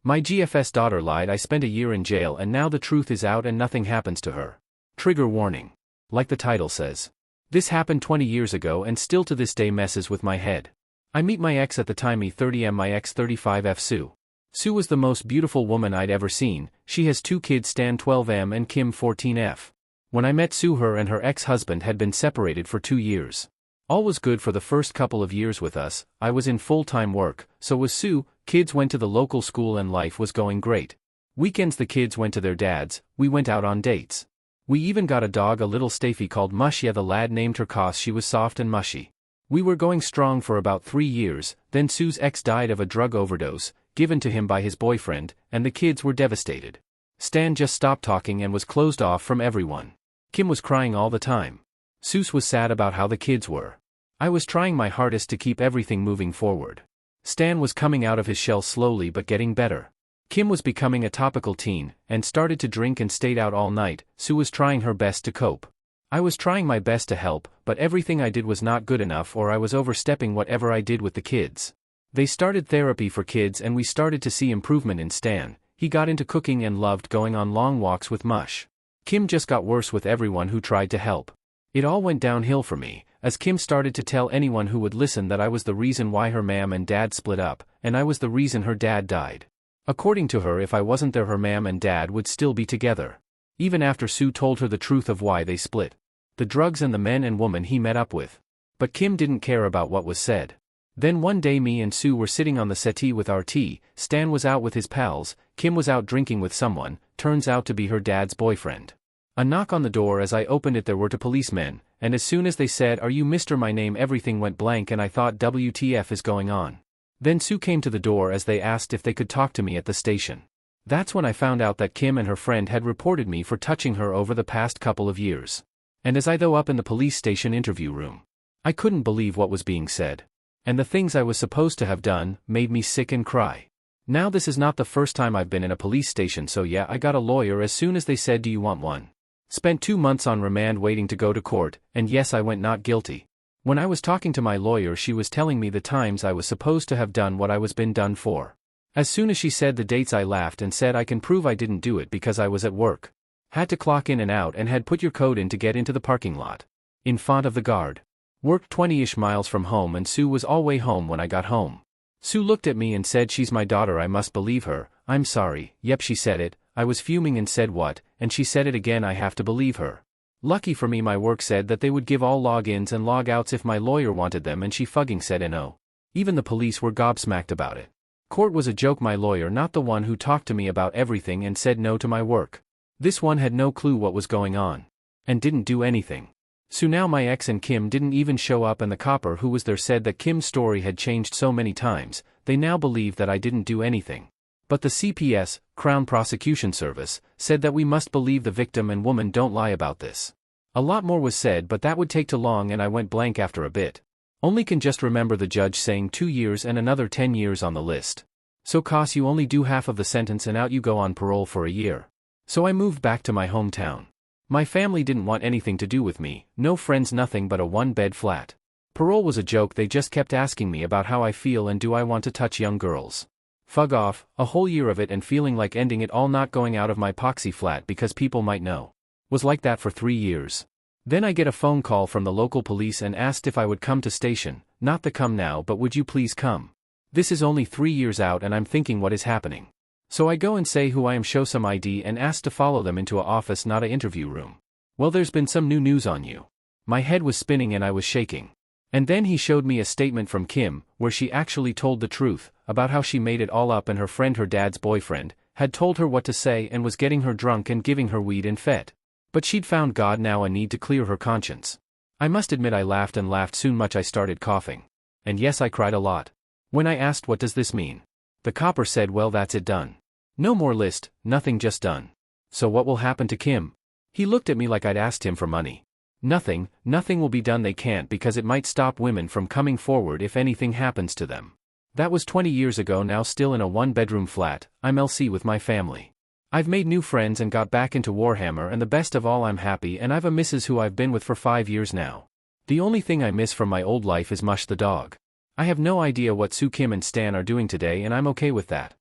My GFS daughter lied. I spent a year in jail and now the truth is out and nothing happens to her. Trigger warning. Like the title says. This happened 20 years ago and still to this day messes with my head. I meet my ex at the time E30M, my ex 35F Sue. Sue was the most beautiful woman I'd ever seen. She has 2 kids, Stan 12M and Kim 14F. When I met Sue, her and her ex-husband had been separated for 2 years. All was good for the first couple of years with us. I was in full-time work, so was Sue, kids went to the local school and life was going great. Weekends the kids went to their dads, we went out on dates. We even got a dog, a little Staffy called Mush. Yeah, the lad named her 'cause she was soft and mushy. We were going strong for about 3 years, then Sue's ex died of a drug overdose, given to him by his boyfriend, and the kids were devastated. Stan just stopped talking and was closed off from everyone. Kim was crying all the time. Sue was sad about how the kids were. I was trying my hardest to keep everything moving forward. Stan was coming out of his shell slowly but getting better. Kim was becoming a topical teen, and started to drink and stayed out all night. Sue was trying her best to cope. I was trying my best to help, but everything I did was not good enough, or I was overstepping whatever I did with the kids. They started therapy for kids and we started to see improvement in Stan. He got into cooking and loved going on long walks with Mush. Kim just got worse with everyone who tried to help. It all went downhill for me, as Kim started to tell anyone who would listen that I was the reason why her mom and dad split up, and I was the reason her dad died. According to her, if I wasn't there, her mom and dad would still be together. Even after Sue told her the truth of why they split. The drugs and the men and woman he met up with. But Kim didn't care about what was said. Then one day me and Sue were sitting on the settee with our tea. Stan was out with his pals, Kim was out drinking with someone, turns out to be her dad's boyfriend. A knock on the door. As I opened it there were 2 policemen, and as soon as they said, "Are you Mr. My name?" everything went blank and I thought, WTF is going on? Then Sue came to the door as they asked if they could talk to me at the station. That's when I found out that Kim and her friend had reported me for touching her over the past couple of years. And as I threw up in the police station interview room, I couldn't believe what was being said. And the things I was supposed to have done made me sick and cry. Now this is not the first time I've been in a police station, so yeah, I got a lawyer as soon as they said, "Do you want one?" Spent 2 months on remand waiting to go to court, and yes, I went not guilty. When I was talking to my lawyer, she was telling me the times I was supposed to have done what I was been done for. As soon as she said the dates, I laughed and said I can prove I didn't do it because I was at work. Had to clock in and out and had put your code in to get into the parking lot. In front of the guard. Worked 20-ish miles from home and Sue was all way home when I got home. Sue looked at me and said, "She's my daughter, I must believe her." "I'm sorry." "Yep," she said it. I was fuming and said, "What?" And she said it again, "I have to believe her." Lucky for me, my work said that they would give all logins and logouts if my lawyer wanted them, and she fucking said no. Even the police were gobsmacked about it. Court was a joke. My lawyer, not the one who talked to me about everything and said no to my work. This one had no clue what was going on. And didn't do anything. So now my ex and Kim didn't even show up, and the copper who was there said that Kim's story had changed so many times, they now believe that I didn't do anything. But the CPS, Crown Prosecution Service, said that we must believe the victim and woman don't lie about this. A lot more was said, but that would take too long and I went blank after a bit. Only can just remember the judge saying 2 years and another 10 years on the list. So cause you only do half of the sentence and out you go on parole for a year. So I moved back to my hometown. My family didn't want anything to do with me, no friends, nothing but a 1-bed flat. Parole was a joke, they just kept asking me about how I feel and do I want to touch young girls. Fug off, a whole year of it and feeling like ending it all, not going out of my poxy flat because people might know. Was like that for 3 years. Then I get a phone call from the local police and asked if I would come to station, not the come now but would you please come. This is only 3 years out and I'm thinking what is happening. So I go and say who I am, show some ID and ask to follow them into a office, not a interview room. Well, there's been some new news on you. My head was spinning and I was shaking. And then he showed me a statement from Kim, where she actually told the truth, about how she made it all up and her friend, her dad's boyfriend, had told her what to say and was getting her drunk and giving her weed and fet. But she'd found God, now a need to clear her conscience. I must admit I laughed and laughed so much I started coughing. And yes, I cried a lot. When I asked what does this mean? The copper said, well, that's it, done. No more list, nothing, just done. So what will happen to Kim? He looked at me like I'd asked him for money. Nothing will be done, they can't, because it might stop women from coming forward if anything happens to them. That was 20 years ago now, still in a 1-bedroom flat, I'm LC with my family. I've made new friends and got back into Warhammer, and the best of all, I'm happy and I've a missus who I've been with for 5 years now. The only thing I miss from my old life is Mush the dog. I have no idea what Sue, Kim and Stan are doing today and I'm okay with that.